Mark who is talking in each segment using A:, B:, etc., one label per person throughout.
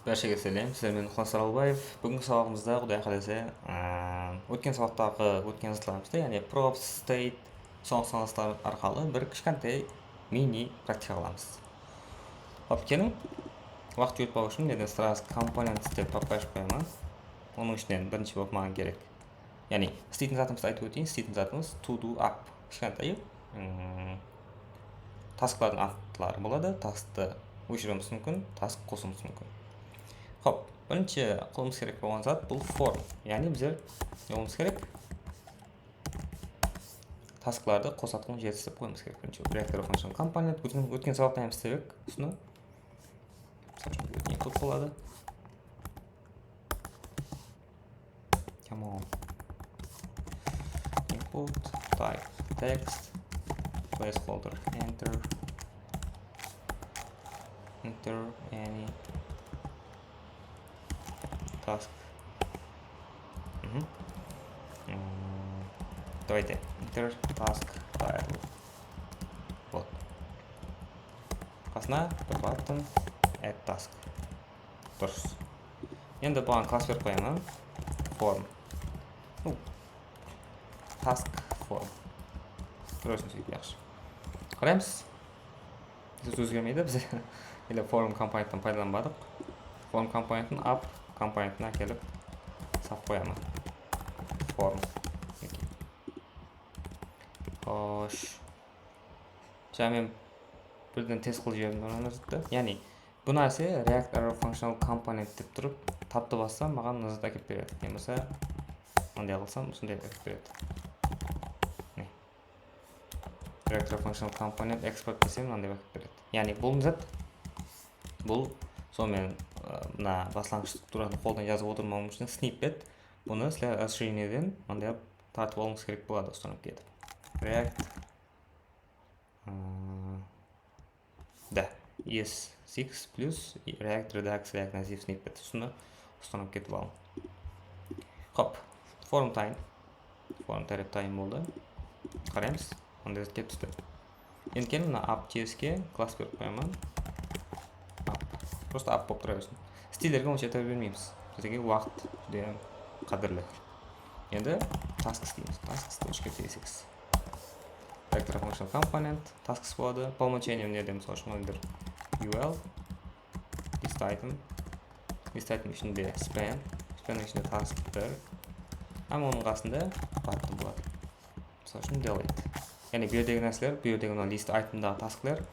A: Бәршеге сәлем, сіздермен Руслан Саралбаев. Бүгінгі сабағымызда, Құдай қаласа, өткен сабақтағы өткен сызыларымызды, яғни props, state, соңғы арқылы бір кішкентай мини практика қыламыз. Келің, уақыт өтпеу үшін мен сразу компонент деп тапқайып қоямын. Оның ішінен бірінші болып маған керек. Яғни, істейтін затымызды айтып өтейін, істейтін затымыз to do up. Кішкентай тасклардың аттылары болады. Таскты өшіруіміз мүмкін, таск қосуымыз мүмкін. Хоп, бірінші қылымыз керек болған зат бұл form. Яғни біздер не керек? Таскларды қосатын жетістіп қоймыз керек. Бірінші reactor function component. Өткен сабақта істедік осыны. Мысалы үшін input болады. Come on. Input, type, text, placeholder, enter any task. Давайте enter task title. Вот. Қасына бір button add task. Дұрыс. Енді бұған класс беріп қоямын. Form. Task form. Көресің сөйтіп яқшы. Қараймыз. Біз өзгермейді. Біз или form компоненттен пайдаланбадық. Form компоненттен up компонентіне келіп сап қоямын. Form. Хош. Жаңа мен бірден тест қылып жібердім оны зытты. Яғни бұл нәрсе React Arrow Functional Component деп тұрып тапты бассам маған назад әкеп береді. Немесе мындай қылсам осындай әкеп береді. React Arrow Functional Component Export десем мынандай әкеп береді. Яғни бұл назад бұл сонымен мына баслаңғыш структураны қолдан жазып отырмауым үшін snippet бұны расширениеден мындай тартып алуыңыз керек болады ұстанып кетіп. React ES6 плюс React Redux React Native Snippet ұсыны ұстанып кетіп алым. Хоп, form time tarif time болды. Қараймыз, онда кеп түсті. Енді келім мына up JS-ке класс беріп қоямын. Просто up болып тұра берсін. Стилерге онша етіп бермейміз. Бізге уақыт жүден қадірлі. Енді tasks дейміз. Tasks.tsx. React Arrow Functional Component, tasks болады. По умолчанию мнеде мысалы үшін UL, list item ішінде span ішінде task бір. Ama оның қасында button болады. Мысалы үшін delete. Яғни бердегі нәрселер, бердегі list itemдағы tasklер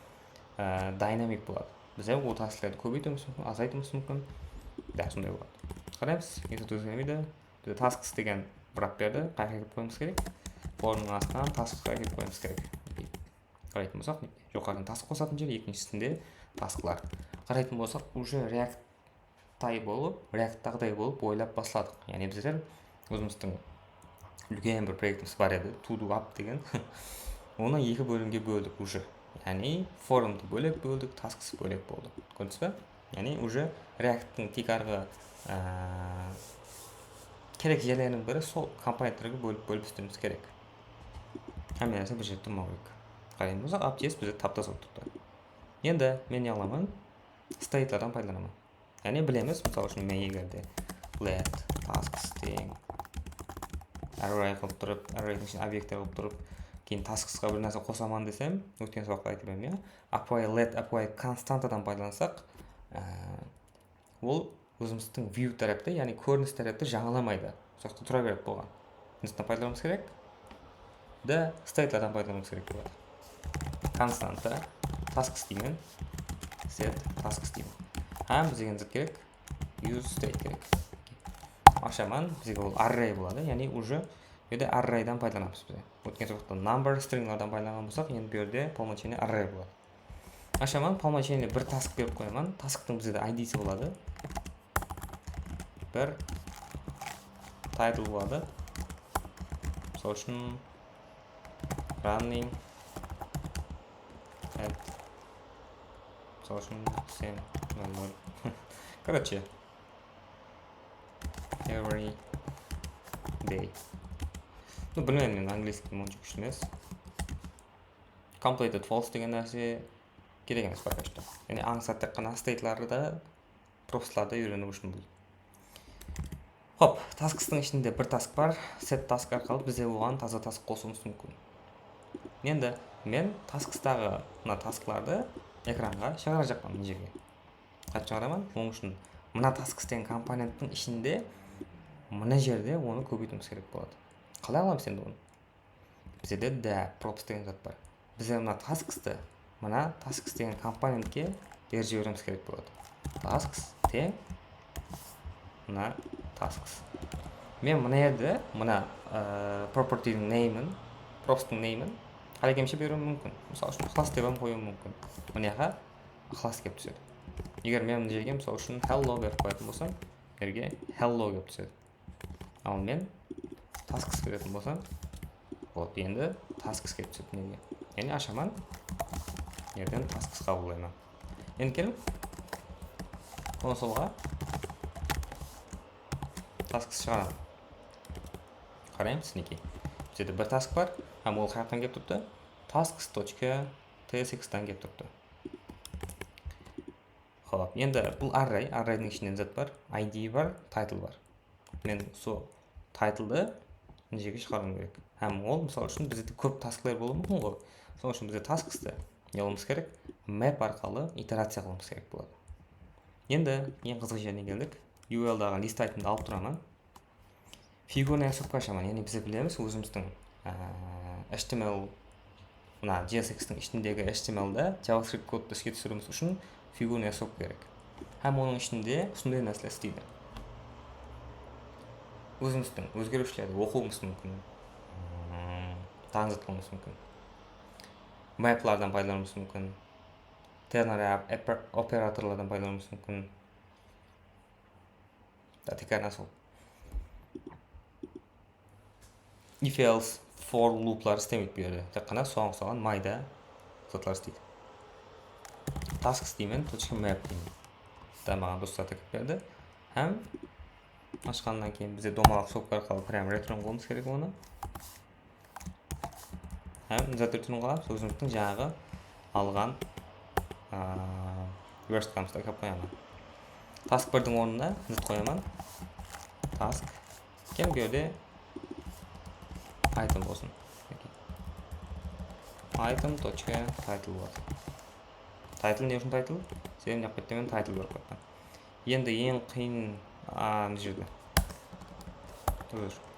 A: dynamic болады. Біз ол tasklерді көбейтуіміз мүмкін, азайтуымыз мүмкін. Да, сондай болады. Қараймыз, есет өзгермейді. Бізде tasks деген бірақ берді, қайға келіп қойымыз керек. Formның астынан taskқа келіп қойымыз керек. Қарайтын болсақ, жоғарыдан task қосатын жер, екіншісінде tasklар. Қарайтын болсақ, уже React-тай болып, React-тағдай болып ойлап басладық. Яғни біздер өзіміздің үлкен бір проектіміз бар еді, to do up деген. Оны екі бөлімге бөлдік уже. Яғни forumды бөлек бөлдік, tasks бөлек болды. Көрдіңіз бе? Яғни уже React-тың тек арғы керек жерлерінің бірі сол компоненттерге бөліп істеуіміз керек. Әмін нәрсе бір жерде тұрмау керек. Қарайын болсақ, up.js бізде тапта сол тұрды. Енді мен не аламын? Стейтлерден пайдаланамын. Яғни білеміз, мысалы үшін мен егерде let tasks деген array қылып тұрып, arrayдің ішін объекттер қылып тұрып, кейін tasksқа бір нәрсе қосаман десем, өткен сабақта айтып едім, apply let apply константадан пайдалансақ, ол өзіміздің view тарапты, яғни көрініс тарапты жаңаламайды. Соқты тұра беріп болған. Несіне пайдаланымыз керек? Да, стейтлерден пайдаланымыз керек болады. Константа, tasks деймін, set tasks деймін. Бізге зат керек, use state керек. Ашаман, бізге ол array болады, яғни уже берде array'дан пайдаланамыз бізде. Өткен сабақта number string'larдан пайдаланған болсақ, енді берде по умолчанию array болады. Ашаман, по умолчанию бір task беріп қоямын, tasktың бізде ID-си болады. Бір title болады. Сол үшін running at сол үшін 7:00. Короче, every day. Білмеймін, мен английский онша күшті емес. Completed false деген нәрсе керек емес пока что. Яғни аңсат тек қана стейтларды да пропсларда үйренүү үшін бұл. Хоп, taskстың ішінде бір task бар. Set task арқылы бізде оған таза task қосуымыз мүмкін. Енді мен taskстағы мына tasklарды экранға шығара жақпан мына жерге. Қайтып шығарамын? Оның үшін мына tasks деген компоненттің ішінде мына жерде оны көбейтуіміз керек болады. Қалай аламыз енді оны? Бізде де props деген зат бар. Бізде мына tasks деген компонентке беріп жіберуіміз керек болады. Tasks тең мына tasks. Мен мына жерде мына property-дің name'ін, props-тың name'ін қалайгемше беруім мүмкін. Мысалы үшін class деп қоюым мүмкін. Мынаға class келіп түседі. Егер мен мына жерге мысалы үшін hello беріп қоятын болсам, жерге hello келіп түседі. Ал мен tasks беретін болсам, вот енді tasks келіп түседі неге. Яғни ашаман, жерден tasks қабылдаймын. Енді келіп консольға tasks шығарамын. Қараймыз неге. Бізде бір task бар, һәм ол қаяқтан келіп тұрды? tasks.tsx-тан келіп тұрды. Хоп, енді бұл array'ның ішінен зат бар, ID бар, title бар. Мен сол title-ды мына жерге шығаруым керек. Һәм ол мысалы үшін бізде көп tasklар болуы мүмкін ғой. Сол үшін бізде tasks-ты не қылуымыз керек? Map арқылы итерация қылуымыз керек болады. Енді ең қызық жеріне келдік. UL-дағы list item-ды алып тұрамын. Фигурный особқа ашамын. Яғни біз білеміз өзіміздің HTML мына JSX-тің ішіндегі HTML-да JavaScript кодты іске түсіруіміз үшін фигурный особ керек. Һәм оның ішінде сондай нәрселер істейді. Өзіміздің өзгерушілерді оқуымыз мүмкін, таңдатуымыз мүмкін. Map'лардан пайдалануымыз мүмкін. Ternary операторлардан пайдалануымыз мүмкін. Текарна сол. If else for loop'лар істемейді бұл жерде. Тек қана соған майда затлар істейді. Tasks деймін, .map деймін. Маған дұрыс зат әкеліп берді. Һәм ашқаннан кейін бізде домалақ сопка арқылы прям return қылуымыз керек оны. Һәм зат return қыламыз, өзіміздің жаңағы алған worst comes-ды әкеліп қоямын. Task 1-дің орнына зат қоямын. Task кем көрде item болсын. Item.title болады. Title не үшін title? Себебі не қойып мен title беріп қойған. Енді ең қиын мына жерде.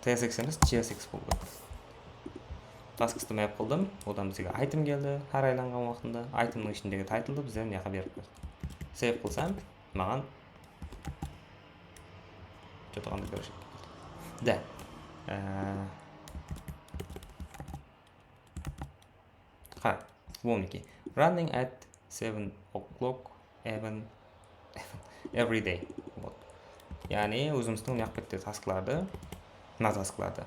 A: TSX емес, JSX болды. Tasks-ты map қылдым, одан бізге item келді, әр айланған уақытында. Item-ның ішіндегі title-ды біздер неға беріп қойды. Save қылсам, маған жотағанды көрішек. Да. Волники. Running at 7 o'clock every day. Яғни өзіміздің неғып кетті tasklарды, мына tasklарды.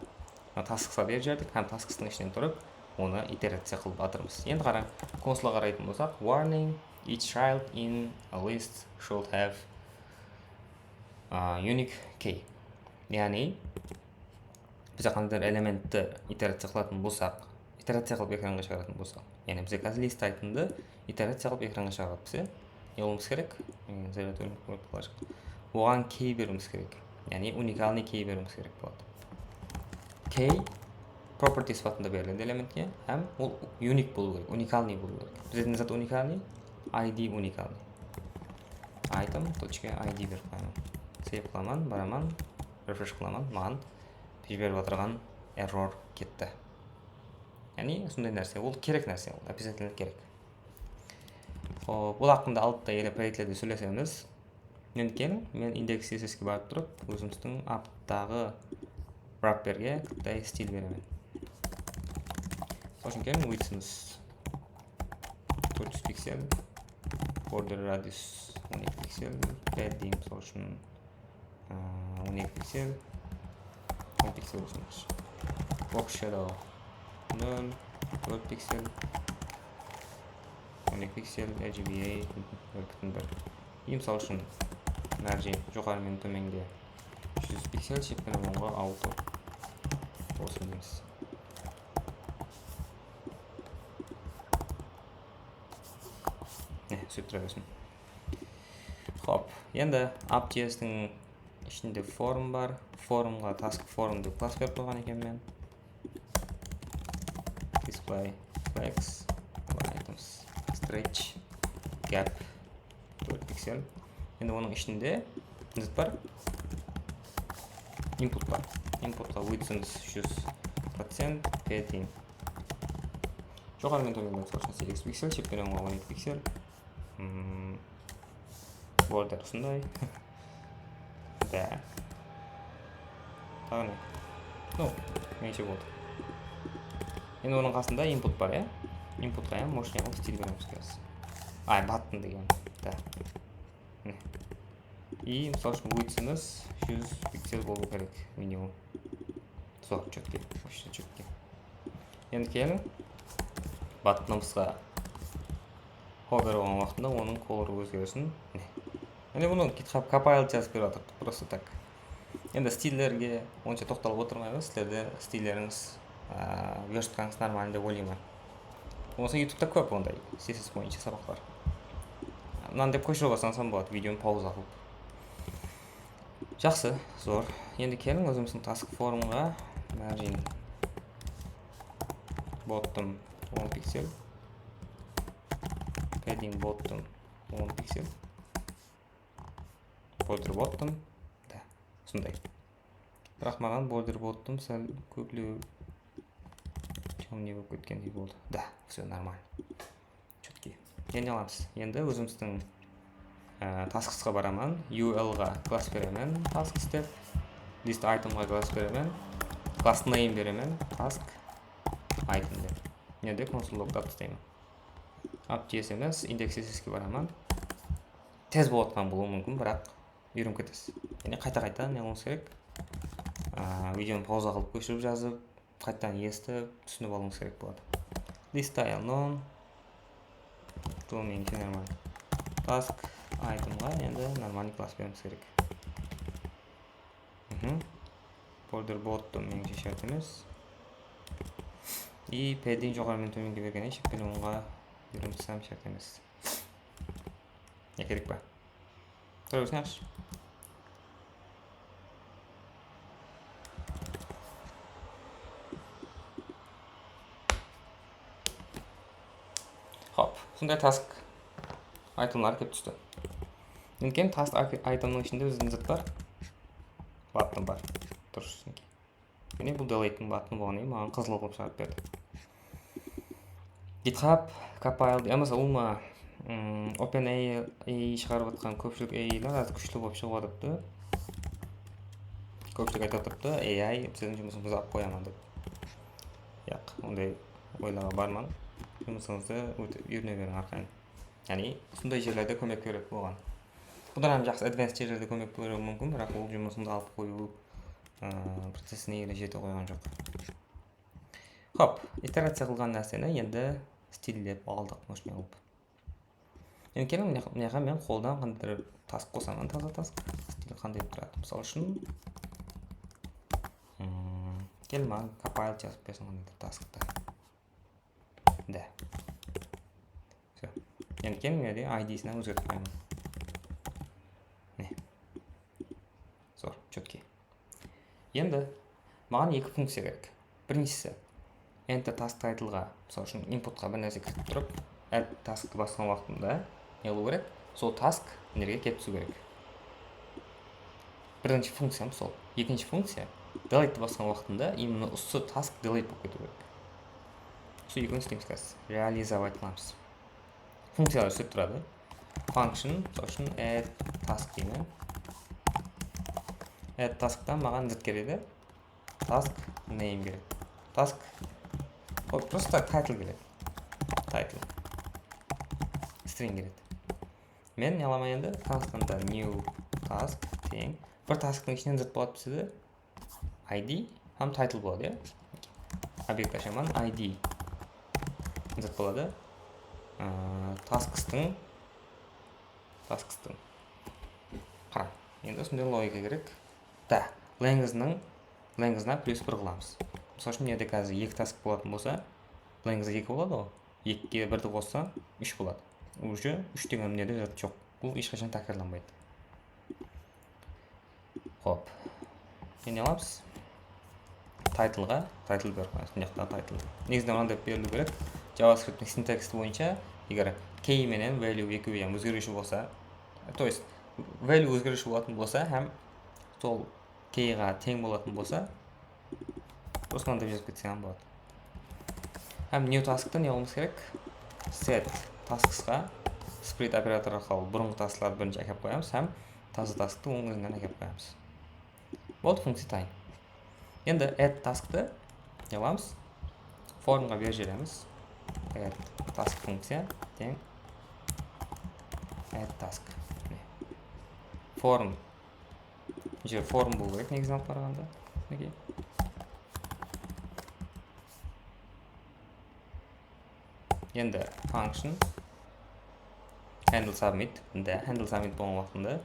A: Tasks-қа беріп жердік, һәм tasks-тың ішінен тұрып, оны итерация қылып атырмыз. Енді қараң, консольға қарайтын болсақ, warning, each child in a list should have unique key. Яғни, біз қандай элементті итерация қылатын болсақ, итерация қылып экранға шығаратын болсақ, яғни біз қазір list item-ды итерация қылып экранға шығаратпыз, не болуымыз керек? Оған key беруіміз керек, яғни уникальный key беруіміз керек болады. Key property сипатында беріледі элементке, һәм ол unique болу керек, уникальный болу керек. Біздің зат уникальный, ID уникальный. Item.id беріп қоямын. Save қыламын, барамын, refresh қыламын, маған жіберіп отырған error кетті. Яғни сондай нәрсе, ол керек нәрсе, ол обязательно керек. Бұл ақында алып та елі проектлерде сөйлесеміз. Енді мен индекс CSS-ке барып тұрып, өзіміздің аптағы wrapperге қытай стиль беремін. Сосын width'ымыз 400 пиксель, border radius 12 пиксель, pad деймін, сосын 12 пиксель, 10 пиксель болсыншы. Box shadow 0, 4 пиксель, 12 пиксель, RGBA 0.1. Мысалы үшін margin жоғары мен төменге 100 пиксель, шекпені оңға auto болсын дейміз. Сөйтіп тұра берсін. Хоп, енді app.js-дің ішінде форум бар. Форумға task forum деп класс беріп қойған екен мен. Display flex items stretch gap 4 пиксель. Енді оның ішінде не бар? Input бар. Inputқа width-іңіз 100%, padding. Жоғары мен төмен 8 пиксель, шекпен 12 пиксель. Border осындай. Да. Тағы не? Менше болды. Енді оның қасында input бар, Inputқа можете стиль береміз қазір. Button деген. Да. И мысалы үшін width-іңіз 100 пиксель болу керек минимум. Сол, четкий. Вообще четкий. Енді келің button-ымызға hover болған уақытында оның color өзгерсін. Енді бұны GitHub Compile жазып беріп жатыр, просто так. Енді стильдерге онша тоқталып отырмаймыз, сіздерде стильдеріңіз версткаңыз нормально деп ойлаймын. Осы YouTube'да көп ондай CSS бойынша сабақтар. Мынаны деп көшіруге салсам болады, видеоны пауза қылып. Жақсы, зор. Енді келің өзіміздің task forumға margin bottom 10 пиксель, padding bottom 10 пиксель, border bottom, да, сондай. Бірақ маған border bottom сәл көбілеу темный болып кеткендей болды. Да, все нормально. Четкий. Енді аламыз. Енді өзіміздің task'қа барамын, UL-ға класс беремін, tasks деп, list item-ға класс беремін, class name беремін, task item деп. Енді console log'да тастаймын. App.js емес, index.js-ке барамын. Тез болатқан болуы мүмкін, бірақ үйреніп кетесіз. Яғни қайта-қайта не болуыңыз керек? Видеоны пауза қылып көшіріп жазып, қайтадан естіп, түсініп алуыңыз керек болады. List style none. Бұл меніңше нормально. Task item-ға енді нормальный класс береміз керек. Border bottom меніңше шарт емес. И padding жоғары мен төменге берген шекпен оңға береміз сам шарт емес. Не керек па? Тұра өзіне аш. Хоп, сондай task айтымлар кеп түсті. Енді task айтымның ішінде біздің зат бар. Button бар. Дұрыс. Және бұл delete-ның button болғаннан маған қызыл қылып шығарып берді. GitHub Compile, мысалы ұлма OpenAI шығарып жатқан көпшілік AI-лар күшті болып шығып жатыпты. Көпшілік айтып тұрыпты, AI сіздің жұмысыңызды алып қоямын деп. Яқ, ондай ойларға барман. Жұмысыңызды үйрене берің арқайын. Яғни, сондай жерлерде көмек береді болған. Бұдан жақсы advanced жерлерде көмек беруі мүмкін, бірақ ол жұмысыңды алып қою процесіне елі жете қойған жоқ. Хоп, итерация қылған нәрсені енді стильдеп алдық машина қылып. Енді келім, мынаға мен қолдан қандай task қосамын, таза task стиль қандай тұрады. Мысалы үшін келім маған compile жазып берсін қандай task'та. Да. Все. Енді келім менде ID-сіне өзгертіп қоймын. Зор, четкий. Енді маған екі функция керек. Біріншісі enter task title-ға, мысалы үшін input-ға бір нәрсе кіріп тұрып, add task-ты басқан уақытында не болу керек? Сол task нерге келіп түсу керек. Бірінші функциям сол. Екінші функция delete-ті басқан уақытында именно осы task delete болып кету керек. Осы екінші істейміз қазір. Реализовать қыламыз. Функциялар сөйтіп тұрады. Function, мысалы үшін add task деймін. Add task-тан маған зат кереді. Task name керек. Task просто title керек. Title. String керек. Мен не аламын енді? Task-танда new task тең. Бір task-тың ішінен зат болады бізде. ID, ham title болады, объект ашаман ID зат болады. Tasks-тың қара. Енді осындай логика керек. Да, length-ына плюс 1 қыламыз. Мысалы үшін менде қазір 2 task болатын болса, length 2 болады ғой. 2-ге 1-ді қосса 3 болады. Уже 3 деген менде зат жоқ. бұл ешқашан тәкрарланбайды. Хоп, не аламыз? Тайтлға, тайтл беріп қоямыз. Мына жақта тайтл. Негізінен мынандай берілу керек. JavaScript-ның синтаксі бойынша, егер key менен value екеуі өзгеруші болса, то есть value өзгеруші болатын болса, һәм сол key-ға тең болатын болса, просто мынандай жазып кетсең болады. Һәм new task-та не болмыз керек? Set tasks-ға split оператор арқылы бұрынғы таскаларды бірінші әкеліп қоямыз, һәм таза task-ты оң өзінен әкеліп қоямыз. Болды, функция дайын. Енді add task-ты не аламыз? Формға беріп жібереміз. Add task функция тең add task. Form. Form болу керек негізінен алып қарағанда. Неге? Енді function handle submit. Handle submit болған уақытында,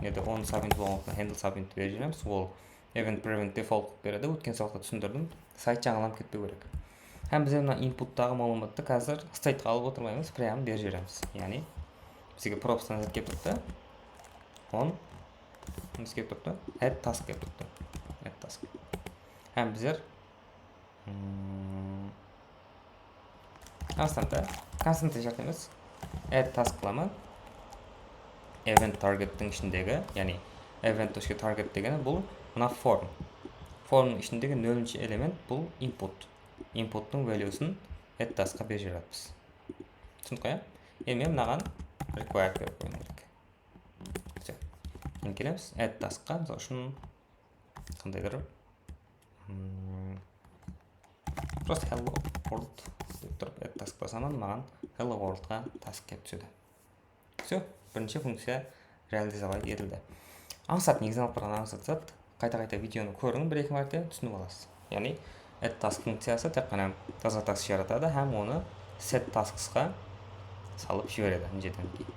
A: енді оны submit болған уақытында handle submit беріп жібереміз. Ол event prevent default береді. Өткен сабақта түсіндірдім. Сайт жаңаланып кетпеу керек. Һәм біз мына input-тағы мәліметті қазір state-ға алып отырмаймыз, прямо беріп жібереміз. Яғни бізге props-тан келіп тұрды. On бізге келіп тұрды. Add task келіп тұрды. Add task. Һәм біздер константа шақырамыз. Add task қыламын. Event target-тың ішіндегі, яғни event.target дегені бұл мына form. Formның ішіндегі 0-ші элемент бұл input. Input-тың value'сын add task-қа беріп жібереміз. Түсініп қоя? Енді мен мынаған required беріп қоймын керек. Енді келеміз add task-қа, мысалы үшін қандайдыр просто hello world деп тұрып add task басамын, маған hello world-ға task келіп түседі. Все, бірінші функция реализациялай етілді. Аңсат негізінен алып барған аңсат қайта-қайта видеоны көріңіз, бір-екі мәрте түсініп аласыз. Яғни add task функциясы тек қана таза task жаратады, һәм оны set tasks-қа салып жібереді жерден кейін.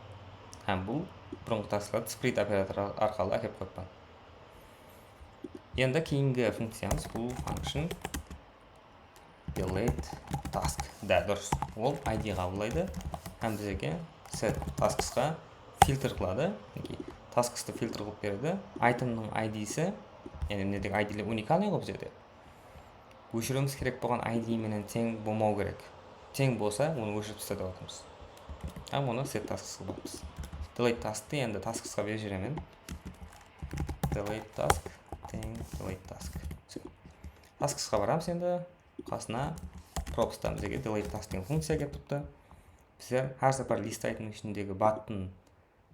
A: Һәм бұл бұрынғы task-ларды split оператор арқылы әкеліп қойған. Енді кейінгі функциямыз бұл function delete task. Да, дұрыс. Ол ID қабылдайды, һәм бізге set tasks-қа фильтр қылады. Tasks-ты фильтр қылып береді. Item-ның ID-сі, яғни мынадегі ID-лер уникальный ғой бізде. Өшіруіміз керек болған ID менен тең болмау керек. Тең болса, оны өшіріп тастап жатырмыз. Һәм оны set tasks-қа қыламыз. Delete task-ты енді tasks-қа беріп жіберемін. Delete task тең delete task. Tasks-қа барамыз енді. Қасына props-тан бізге delete task деген функция келіп тұрды. Біздер әр сапар list item ішіндегі button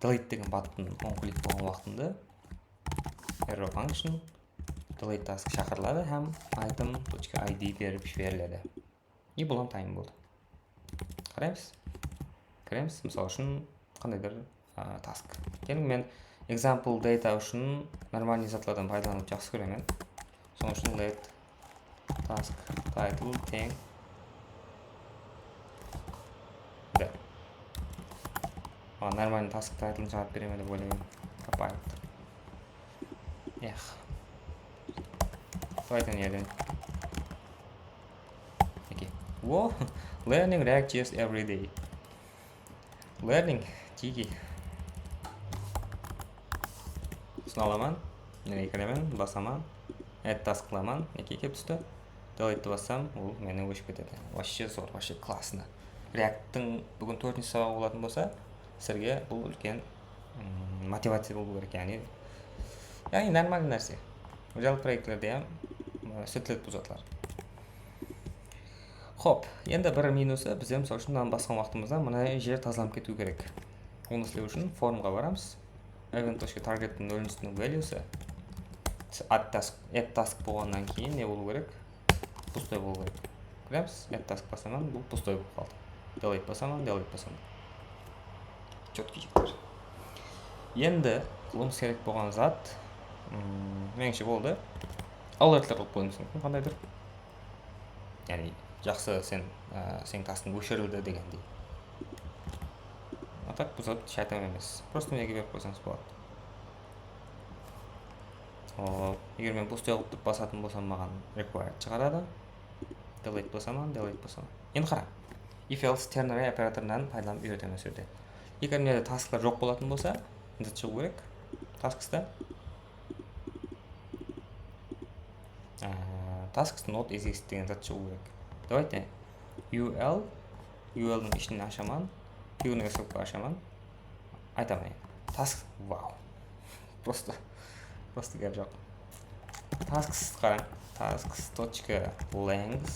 A: delete деген button on click болған уақытында arrow function delete task шақырылады һәм item.id беріп жіберіледі. И бұлан тайм болды. Қараймыз, мысал үшін қандайдыр task. Енді мен example data үшін нормальный затлардан пайдаланып жақсы көремін. Соның үшін let task title тең да. Нормальный task title жауап беремін деп ойлаймын. Капайт. Давайте не один. Окей. Во, learning React.js every day. Learning, тиги. Сыналаман, неге кіремін, басаман, add task қыламан, неге кеп түсті. Delete бассам, ол мені өшіп кетеді. Вообще зор, вообще классно. React-тың бүгін 4-ші сабағы болатын болса, сізге бұл үлкен мотивация болу керек, яғни нормальный нәрсе. Жалпы проектлерде сөтіледі бұл затлар. Хоп, енді бір минусы бізде мысалы үшін басқан уақытымызда мына жер тазаланып кету керек. Оны істеу үшін формға барамыз. Event.target-ның 0-шінің value'сы add task болғаннан кейін не болу керек? Пустой болу керек. Көреміз, add task басаман, бұл пустой болып қалды. Delete басаман. Четкий жіктер. Енді қылымыз керек болған зат меніңше болды. Алертлер қылып қойыңыз мүмкін қандайдыр. Яғни жақсы сен тастың өшірілді дегендей. Так бұл зат шайтан емес. Просто неге беріп қойсаңыз болады. Егер мен пустой қылып басатын болсам маған required шығарады. Delete басаман. Енді қара. If else ternary операторынан пайдаланып үйретемін сөйде. егер мына тасклар жоқ болатын болса мында шығу керек таскста tasks not exist деген зат шығу керек. Давайте UL-ның ішін ашаман, Q-ның ссылка ашаман. Айтамын. Task, вау. Просто гәп жоқ. Tasks қараң. Tasks.length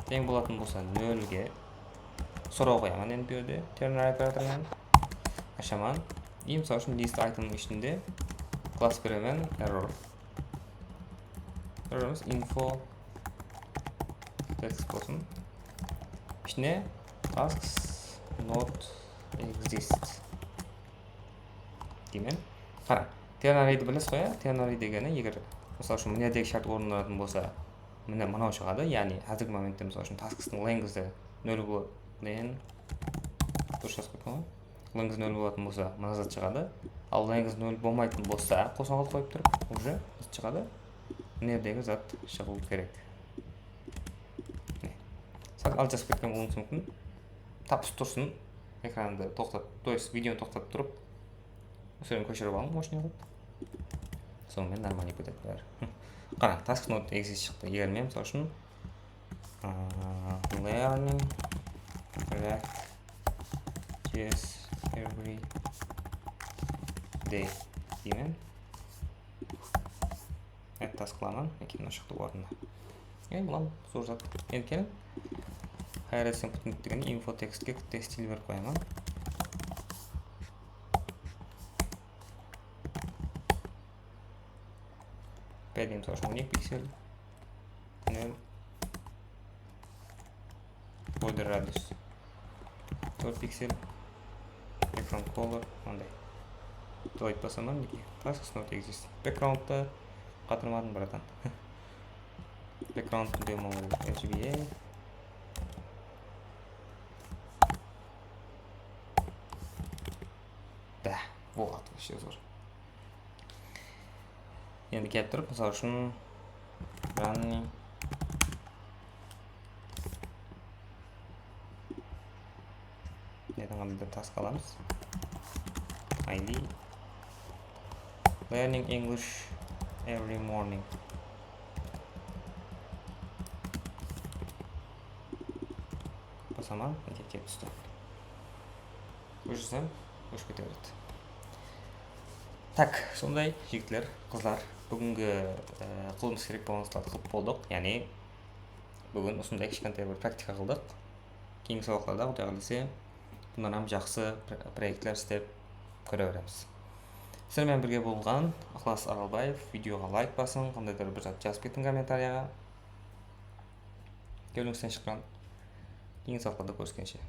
A: тең болатын болса 0-ге сұрау қоямын енді бұл жерде ternary оператормен ашаман. И мысалы үшін list itemның ішінде класс беремін error. Error'ымыз info text болсын. ішіне tasks not exist деймін. Қара, ternary'ді білесіз қой, ternary дегені егер мысалы үшін мынадегі шарт орындалатын болса, мынау шығады, яғни қазіргі моментте мысалы үшін tasks-ның length'і 0 болады. Дұрыс жазып қойған ғой. Length 0 болатын болса, мына зат шығады. Ал length 0 болмайтын болса, қосаңғы қойып тұрып, уже зат шығады. Мынадегі зат шығу керек. Сәл ал жазып кеткен болуыңыз мүмкін. Тапсыз тұрсын, экранды тоқтап, то есть видеоны тоқтап тұрып, сөйлем көшіріп алың, мощный қылып. Сонымен нормально кетеді бәрі. Қара, task not exist шықты. Егер мен мысалы үшін learning React.js every day деймін. Task қыламын, екені шықты орнына. Бұлан зор зат. Енді келін. Higher Edison путник деген info текстке стиль беріп қоямын. Пәдем мысалы үшін 12 пиксель. 0. Border radius 4 пиксель. Background color мындай. Делать басамын, неге? Tasks not exist. Background'ты қатырмадым, братан. Background демо HBA. Да, вот, вообще зор. Енді келіп тұрып, мысалы үшін running неден қандай task аламыз. ID learning English every morning. Басаман, келіп түсті. Көшірсем, көшіп кете береді. Так, сондай жігітлер, қызлар, бүгінгі қылымыз керек болғаныңыздарды қылып болдық. Яғни, бүгін осындай кішкентай бір практика қылдық. Кейінгі сабақтарда құдай қаласа бұндан жақсы проектлер істеп көре береміз. Сіздермен бірге болған Ықылас Аралбаев. Видеоға лайк басың, қандай да бір зат жазып кеттің комментарияға. Көңіліңізден шыққан. Кейінгі сабақтарда көріскенше.